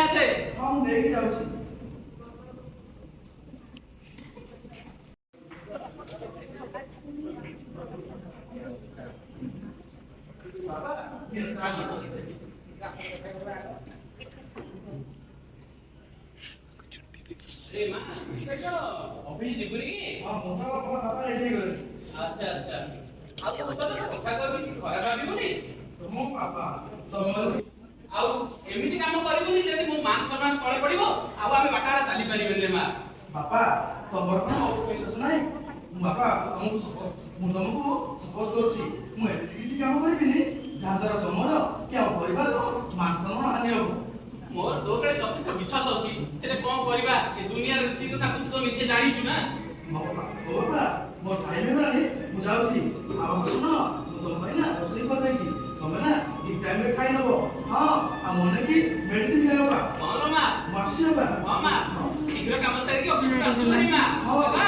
आसे हम लेके जाऊ छी बाबा ये चाली रे मां देखो ऑफिस जिबुनी की हां मोटा बाबा रेडी हो गए अच्छा अच्छा ଆଉ ତୋ କଥା କହିବି ଖରାପ ଭାବିବୁନି तुम पापा तुम ଆଉ ଏମିତି କାମ କରିବୁନି ଯଦି ମୋ ମାନ ସମ୍ମାନ ତଳେ ପଡିବ ଆଉ ଆମେ ବାଟାରା ଚାଲି ପାରିବେନି ମା बापा तमर कोन विश्वास नाही बापा तुमको सपोर्ट करूची मु एति किछि काम करबिनी जादर तमर क्या परिवार मान सम्मान हानि हो मोर तो ଉପରେ ଯଥେଷ୍ଟ ବିଶ୍ୱାସ ଅଛି ହେଲେ କଣ କରିବା ଏ ଦୁନିଆର ରୀତି କଥା ତୁ ତ ନିଜେ ଜାଣିଛୁ ନା बाबा मोर टाइम हेलानी मु जाउची आ सुन मु तुम भाई ना रोसई कर देसी तमे ना ठीक टाइम रे खाइ नबो हां आ मने की मेडिसिन लेबा କଣ ମା मासी बा ହଁ ମା ଶୀଘ୍ର କାମ ସାରିକି ଅଫିସକୁ ଆସୁ ଭାରି ମା ହେଲା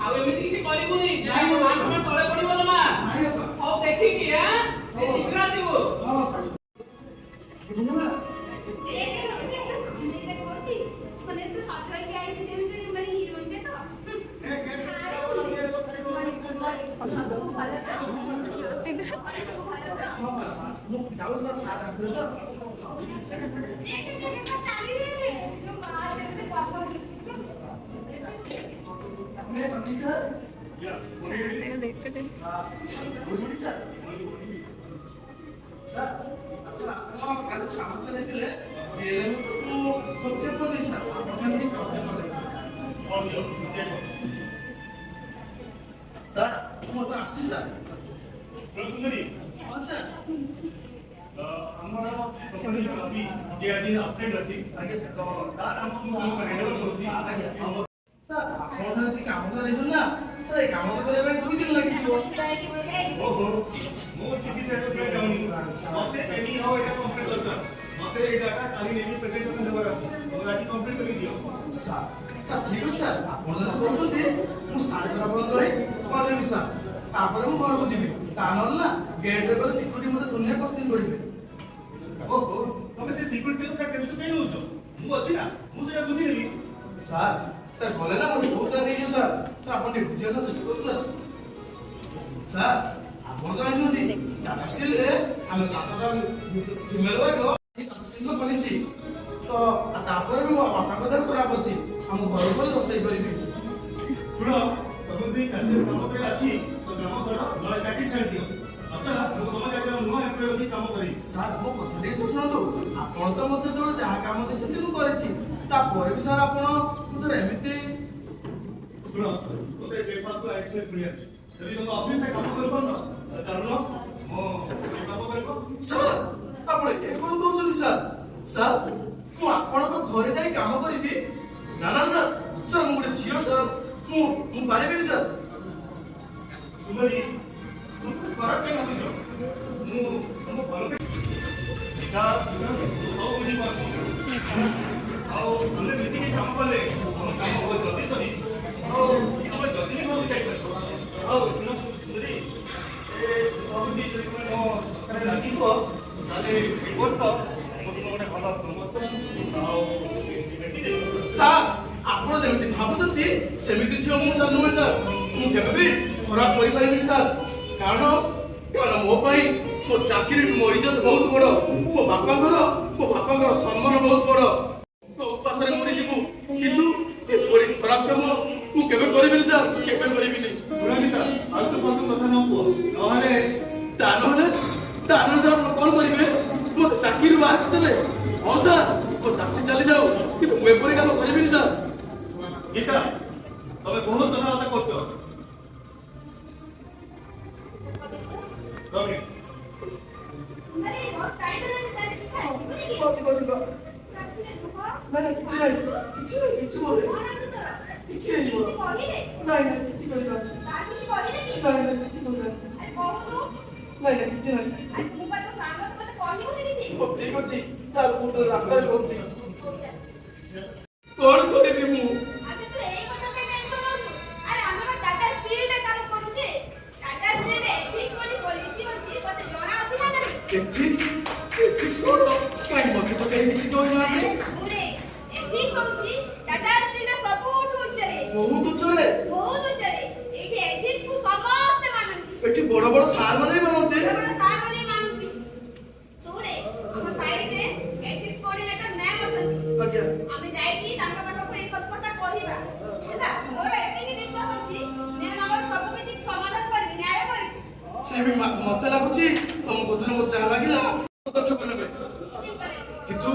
ଆଉ ଏମିତି କିଛି କରିବୁନି ଯାହା ମୋ ମାନ ସମ୍ମାନ ତଳେ ପଡିବ ଲୋ ମା ନାଇଁ ବାପା ହଉ ଦେଖିକି ଆଁ ଏ ଶୀଘ୍ର ଆସିବୁ हां ବୁଝିଲା मु जाऊ ना सारा तो मैं बंदी सर या देखते थे गुड सर सर असला हम कल काम करने के लिए सेल को सबसे पहले सर अपन ने सबसे पहले और यो सर तुम तो अच्छी सर सुंदरी सर ଆମର ଅଫି ଯେ ଆଜି ଅପଡେଟ୍ ଅଛି ଆଜ୍ଞା ସାର୍ ତ ତାର ଆମକୁ ହ୍ୟାଣ୍ଡଲ କରୁଛି ଆଜ୍ଞା सर ଆପଣ ଯଦି କାମ କରିଛୁ ନା सर ଏ କାମ କରିବା ପାଇଁ 2 ଦିନ ଲାଗିଯିବ ଓହୋ ମୁଁ କିଛି ସେଟ୍ ଯାଉନି ମତେ ଏନି ହଉ ଏଟା କମ୍ପ୍ଲିଟ୍ ଦରକାର ମତେ ଏଇ ଡାଟା କାଲି ନେଇକି ପ୍ରେଜେଣ୍ଟେସନ ଦେବାର ଅଛି ମୁଁ ଆଜି କମ୍ପ୍ଲିଟ୍ କରିଦିଅ सर सर ठीक ଅଛି सर ଆପଣ ଯଦି କହୁଛନ୍ତି ମୁଁ 4:30 ପରେ କରିବି सर ତାପରେ ମୁଁ ଘରକୁ ଯିବି ତା ନହେଲେ ନା ଗେଟରେ ଗଲେ ସିକ୍ୟୁରିଟି ମୋତେ ଦୁନିଆ କ୍ୱେଶ୍ଚିନ୍ କରିବେ ଓହୋ ତମେ ସେ ସିକ୍ୟୁରିଟି କଥା ଟେନସନ କାଇଁ ନଉଛ ମୁଁ ଅଛି ନା ମୁଁ ସେଟା ବୁଝିନେବି सर सर बोले ना मुझे बहुत तरह दीजिए सर सर अपन ने बुझे ना चेष्टा करू सर सर आपण तो आइसुची टाटा स्टील रे हम सातटा ईमेल वाको टाटा स्टील को पॉलिसी तो तापर भी बापा को देह खराब अछि हम घर को रोसई करबी ଶୁଣ ତମେ ଯଦି କାର୍ଯ୍ୟ କାମ କରିବା ଅଛି ତ କାମ କର ନହେଲେ ଚାକିରି ଛାଡ଼ି ଦିଅ ଆଚ୍ଛା ମୁଁ ତମ ଜାଗାରେ ନୂଆ ଏମ୍ପ୍ଲୟ ରଖି କାମ କରିବି सर मो कथा दे सुनନ୍ତୁ आपण तो मते जो जहा काम देछथि मु करेछि तापर भी सर आपण सर एमिति ଶୁଣ ତୋତେ ବେଫାକୁ ଆଇଥିଲେ ପୁଣିଆ ଯଦି ତମ ଅଫିସରେ କାମ କରିପାରୁନ ଚାଲୁନ ମୁଁ କାମ କରିବ सर आपण ए कोन दउछथि सर सर मु आपण को घरे जाई काम करबी ना ना सर सर मु गोटे झियो सर मु पारिबी सर ସୁନ୍ଦରୀ ତୁ ଖରାପ କାଇଁ ଭାବୁଛ ମୁଁ ତମ ଭଲ ଏଇଟା ସବୁ ବୁଝିପାରୁଛୁ ଆଉ ଆମେ ମିଶିକି କାମ କଲେ ଆମ କାମ ବହୁତ ଜଲ୍ଦି ସରି ଆଉ ଆମେ ଜଲ୍ଦି ବି ଘରକୁ ଯାଇପାରିବୁ ଆଉ ସୁନ୍ଦରୀ ଏ ସବୁ ଜିନିଷ ତୁମେ ମୋ ସକାଳେ ଲାଗିବ ତାହେଲେ ଏ ବର୍ଷ ମୁଁ ତୁମ ଗୋଟେ ଭଲ ପ୍ରମୋସନ ଆଉ सर आपण जेमति भाबुछथि सेमिति छियो मु सर नुहे सर मु केबे भी खराब करि परिबि सर कारण मो पई मो चाकरी मो इज्जत बहुत बड़ मो बापाଙ୍କର सम्मान बहुत बड़ तो उपास रे मरि जिबु किंतु ए परि खराब काम मु केबे करबिनि सर केबे करबिनि पुरानिका आलतू फालतू କଥା न କୁହ ନହେଲେ तानले सर कोन करिबे मो चाकरी बाहर करदेबे हां सर मो चाकरी चली जाऊ किंतु मु एपरि काम करबिनि सर गीता ତମେ ବହୁତ କଥାବାର୍ତ୍ତା କରୁଛ ରମି अरे बहुत टाइट है सर ठीक है नहीं किछि बोले किछि नहीं किसी कहिले नहीं किछि बोले ताकि कहिले कि नहीं किछि बोले अरे कहू नहीं किछि नहीं अरे मु पर तो काम मत कहि होनी किछि ठीक अछि सर मु तो रास्ता होछि कोन करबी मु अच्छा तू एई কথা पे टेंशन होछु अरे हमरा टाटा स्टील रे काम करूछे टाटा स्टील रे फिक्स वाली पॉलिसी अछि तते जणा अछि ना नहीं एथिक्स कोन काई मते तो काई किछि कोइ ना अरे ଏଥିକ୍ସ ହଉଛି ଟାଟା ଷ୍ଟିଲର ସବୁଠୁ ଉଚ୍ଚରେ। ବହୁତ ଉଚ୍ଚରେ। ବହୁତ ଉଚ୍ଚରେ। ଏଇଠି ଏଥିକ୍ସକୁ ସମସ୍ତେ ମାନନ୍ତି। ଏଠି ବଡ ବଡ ସାର୍ ମାନେ ବି ମାନନ୍ତି। ବଡ଼ ବଡ଼ ସାର୍ମାନେ ମାନନ୍ତି। ଶୁଣେ, ଆମ ସାଇଡରେ ଏଥିକ୍ସ କୋଅର୍ଡିନେଟର ମ୍ୟାମ୍ ଅଛନ୍ତି। ଆଜ୍ଞା। ଆମେ ଯାଇକି ତାଙ୍କ ପାଖକୁ ଏଇ ସବୁ କଥା କହିବା। ହେଲା? ମୋର ଏତିକି ବିଶ୍ୱାସ ଅଛି, ମ୍ୟାମ୍ ଆମର ସବୁ କିଛି ସମାଧାନ କରିବେ, ନ୍ୟାୟ କରିବେ। ସେ ବି ମତେ ଲାଗୁଛି ତମ କଥାରେ ମତେ ଯାହା ଲାଗିଲା ପଦକ୍ଷେପ ନେବେ। ନିଶ୍ଚିନ୍ତ ନେବେ। କିନ୍ତୁ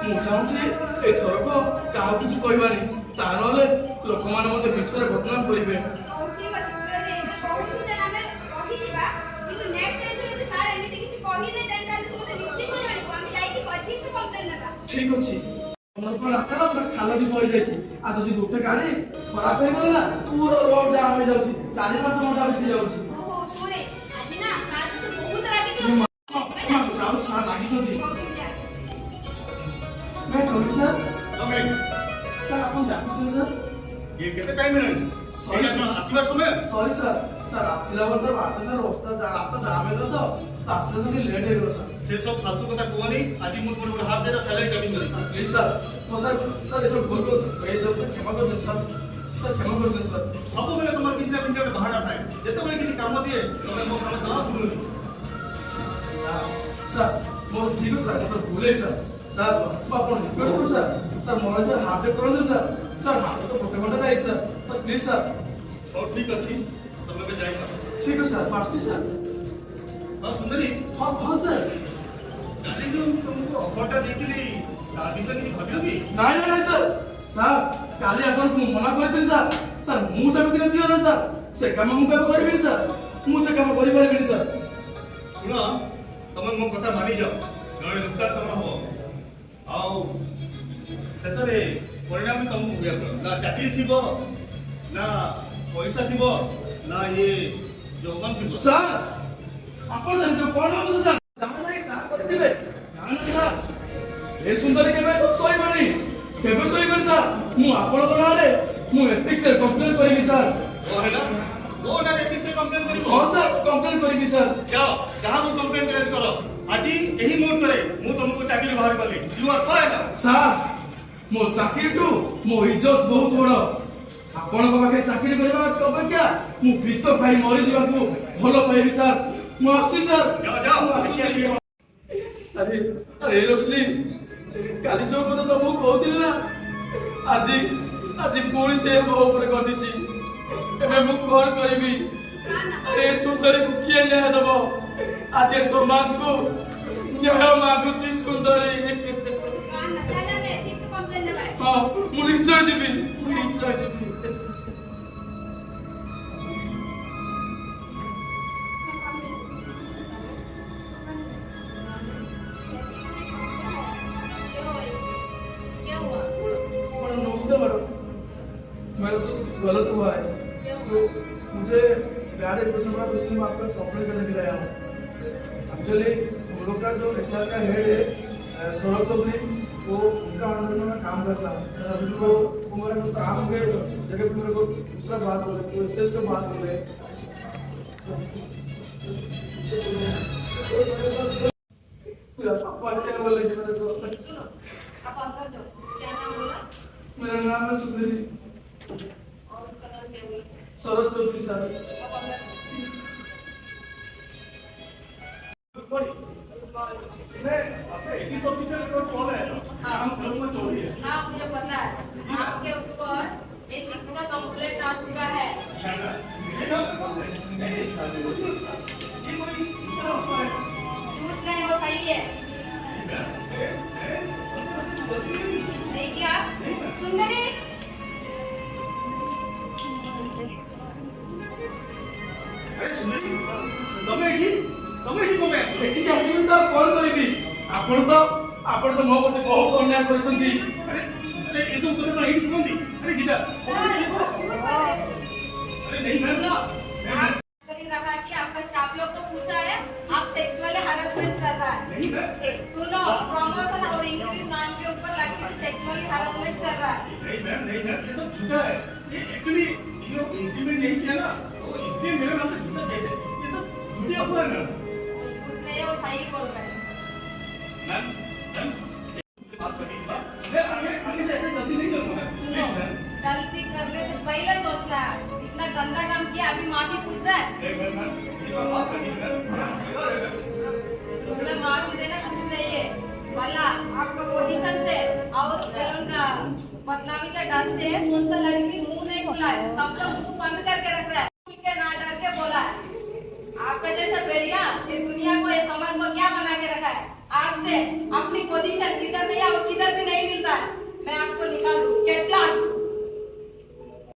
ମୁଁ ଚାହୁଁଛି ଏଥରକ କାହାକୁ କିଛି କହିବାନି, ତା ନହେଲେ ଲୋକମାନେ ମତେ ମିଛରେ ବଦନାମ କରିବେ। ହଉ ଠିକ୍ ଅଛି, ତୁ ଯଦି ଏମିତି କହୁଛୁ ତାହେଲେ ଆମେ ରହିଯିବା। କିନ୍ତୁ ନେକ୍ସଟ ଟାଇମ୍ ଯଦି ସାର୍ ଏମିତି କିଛି କହିଲେ ତାହେଲେ ତୁ ମୋତେ ନିଶ୍ଚିତ ଜଣାଇବୁ। ଆମେ ଯାଇକି ଠିକ୍ ସେ କମ୍ପ୍ଲେନ୍ ନେବା। ଠିକ ଅଛି। ରାସ୍ତାଟା ପୁରା ଖାଲ ବି ପଡ଼ିଯାଇଛି। ଆଉ ଯଦି ଗୋଟେ ଗାଡି ଖରାପ ହେଇଗଲା ନା ପୁରା ରୋଡ ଜାମ୍ ହେଇଯାଉଛି, 4-5 ଘଣ୍ଟା ବିତି ଯାଉଛି। ଓହୋ, ଶୁଣେ, ଆଜି ନା ସାର୍ ତୁ ବହୁତ ରାଗିକି ମୁଁ ଅଛନ୍ତି। ଯାଉଛି, ସାର୍ ଲାଗିଛନ୍ତି। ହଉ, ତୁ ଯା। ସାର୍ ତମେ ସାର୍ ଆପଣ ଡାକୁଛନ୍ତି ସାର୍? ये केते टाइम हेलानी Sorry, sir. आसीबार समय ସରି ସାର୍। ସାର୍ ଆସିଲା ବେଳେ ସାର୍ ବାଟ ସାର୍ ରାସ୍ତା ଜାମ୍ ହେଇଗଲା ତ ଆସିଲା ସାର୍ ଲେଟ୍ ହେଇଗଲା ସାର୍। से सब फालतू कथा कहनी आज मु तुम गोटे हाफ डे सैलरी कटिंग करी ପ୍ଲିଜ୍ ସାର୍ ମୁଁ ସାର୍ ଏଥର ଭୁଲ କରୁଛି, ଏଇ ସବୁ କ୍ଷମା କରିଦିଅନ୍ତୁ ସାର୍। ସାର୍ କ୍ଷମା କରିଦିଅନ୍ତୁ ସାର୍। सब बेले तुम किसी ना किसी गोटे बहाना थाए जेते बेले किसी काम दिए तमे मो काम चला सुनुनी ସାର୍ ମୋର ଠିକ ଅଛି ସାର୍, ମୋର ଭୁଲ ହେଇଛି ସାର୍। ସାର୍ ମୁଁ ଆପଣ ରିକ୍ୱେଷ୍ଟ କରୁଛି ସାର୍, ସାର୍ ମୋର ସାର୍ ହାଫ୍ ଡେ କରନ୍ତୁ ସାର୍। ସାର୍ ମାତ୍ର ତ ଗୋଟେ ଘଣ୍ଟା ଯାଇଛି ସାର୍। Sir please sir. और ठीक अछि तमे बे जाई पारो ଠିକ ଅଛି ସାର୍, ମାରୁଛି ସାର୍। हां सुंदरी ହଁ ହଁ ସାର୍। काली जो तुमको ऑफरटा देतिली ता विषय नहीं भाबियो कि ନାଇଁ ନାଇଁ ସାର୍। ସାର୍ କାଲି ଆପଣଙ୍କୁ ମୁଁ ମନା କରିଥିଲି ସାର୍। ସାର୍ ମୁଁ ସେମିତି କିଛି ନା ସାର୍, ସେ କାମ ମୁଁ କେବେ କରିବିନି ସାର୍। ମୁଁ ସେ କାମ କରିପାରିବିନି ସାର୍। सुन तमे मो कथा मानि जाओ नळे नुकसान तमर हो आउ शेषरे परिणाम तुमको हुए ना चाकरी थिबो ना पैसा थिबो ना ये जौवन थिबो ସାର୍ ଆପଣ ଜାଣିଛନ୍ତି କ'ଣ ଭାବୁଛନ୍ତି ସାର୍? ଯାହା ନାହିଁ ତାହା କରିଥିବେ। ନା ନା ସାର୍, ଏ ସୁନ୍ଦରୀ କେବେ ଶୋଇବନି, କେବେ ଶୋଇବନି ସାର୍। ମୁଁ ଆପଣଙ୍କ ନାଁରେ ମୁଁ ଏଥିକ୍ସରେ କମ୍ପ୍ଲେନ୍ କରିବି ସାର୍। ओ हैला ओ ना एथि से कंप्लेन करिबो ହଁ ସାର୍, କମ୍ପ୍ଲେନ୍ କରିବି ସାର୍। जाओ जहां मु कंप्लेन केस करो आज एही मुहूर्त रे मु तुमको चाकरी बाहर कली you are fire now sir ମୋ ଚାକିରିଠୁ ମୋ ଇଜ୍ଜତ ବହୁତ ବଡ଼। ଆପଣଙ୍କ ପାଖରେ ଚାକିରି କରିବା ଅପେକ୍ଷା ମୁଁ ବିଷ ଖାଇ ମରିଯିବାକୁ ଭଲ ପାଇବି ସାର୍। ମୁଁ ଆସୁଛି ସାର୍। जाओ जाओ ମୁଁ ଆସୁଛି। ଆରେ ଆରେ ରୋଶନୀ, କାଲି ଯୋଉ କଥା ତମକୁ କହୁଥିଲି ନା, ଆଜି ଆଜି ପୁଣି ସେ ମୋ ଉପରେ ଘଟିଛି। ଏବେ ମୁଁ କ'ଣ କରିବି? ଆରେ ଏ ସୁନ୍ଦରୀକୁ କିଏ ନ୍ୟାୟ ଦେବ? ଆଜି ଏ ସମାଜକୁ ନ୍ୟାୟ ମାଗୁଛି ସୁନ୍ଦରୀ। କାନ ନା, ଚାଲ ଆମେ ଠିକ୍ ସେ କମ୍ପ୍ଲେନ୍ ନେବା। ହଁ ମୁଁ ନିଶ୍ଚୟ ଯିବି, ମୁଁ ନିଶ୍ଚୟ ଯିବି। क्या हुआ? मैडम नमस्ते मैडम, मेरे से कुछ गलत हुआ है तो मुझे बैड इंप्रेशन का इसलिए मैं आपके पास कंप्लेंट करने के लिए आया हूँ। एक्चुअली हम लोग का जो एचआर का हेड है सौरभ चौधरी, वो उनका अंडर में काम करता है। अभी तो वो मेरे को काम के जगह पे मेरे को दूसरा बात बोले, तो इससे से बात बोले। पापा क्या बोलेंगे मेरे को? सुनो, आप अंदर जाओ। क्या नाम बोला? मेरा नाम है सुंदरी, और उसका नाम क्या बोला? सौरभ चौधरी सर। आप अंदर मैं अपने एथि ऑफिसर को कॉल है नाम धर्म चौधरी है हाँ, मुझे पता है। आपके ऊपर एथिक्स का कंप्लेंट आ चुका है। झूठ नहीं, वो सही है। सही किया। सुंदरी, अरे सुंदरी तमे एठी कमे आसो ଏଠିକି ଆସିବି ତ କ'ଣ କରିବି? ଆପଣ ତ ମୋ ପ୍ରତି ବହୁତ ଅନ୍ୟାୟ କରିଛନ୍ତି। अरे अरे ये सब कथा ना एठी कोंदी अरे गीता अरे नहीं मैम सुनो, आप कर रहा कि आपका स्टाफ लोग को पूछा है, आप सेक्सुअली हरासमेंट कर रहा है। नहीं मैम सुनो, प्रमोशन और इंक्रीज नाम के ऊपर लड़की से सेक्सुअली हरासमेंट कर रहा है। नहीं मैम ये सब झूठा है ये एक्चुअली ये लोग इंप्लीमेंट नहीं किया ना तो इसलिए मेरा नाम पे झूठा केस है ये सब झूठी अफवाह है मैम झूठ नहीं है, वो सही बोल रहा है। मैम मैम बात कर दीजिए मैं आगे से ऐसे कर गंदा काम किया, अभी माफी पूछ रहा है। उसमें माफी देना कुछ नहीं है, वरना आपका पोजीशन से और उनका बदनामी का डर से कौन सा लड़की भी मुंह नहीं खुला है, सब लोग मुंह बंद करके